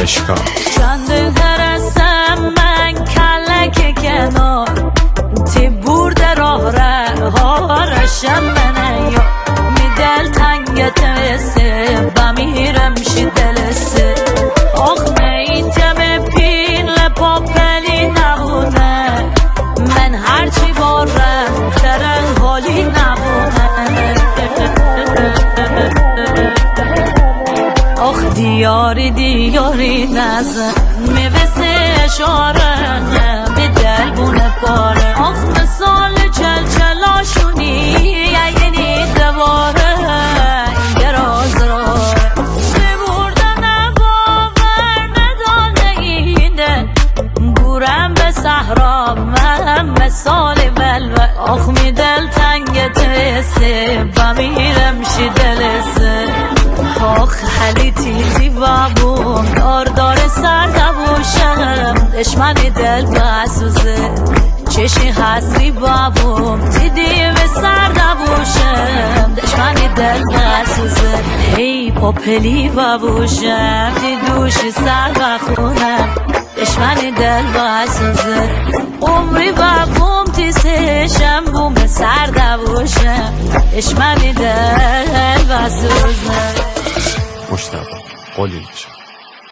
اشکال چند هرسم من کلک کنار تی برده راه رشم منه یا می دل تنگ تسه بمیرم شی دلسه آخ میتم پین لپاپلی نبونه من هرچی بارم درن حالی نبونه آخ دیاری نزن میوسه اشاره به دل بونه پاره آخ مثال چلچلاشونی یعنی دواره این راز راره ببردن باور ندانه اینه بورم به صحرا من مثال بلبل آخ می دل تنگ تسه بمیرم شی دلسه آخ حلی تیزی بابون دار سر نبوشم دشمن دل بسوزه چشی حسری بابون دیدی به سر نبوشم دشمن دل بسوزه هی پاپلی بابوشم دی دوشی سر بخونم دشمن دل بسوزه عمری بابوم تیسشم بوم سر نبوشم دشمن دل بسوزه مشتبه قلیل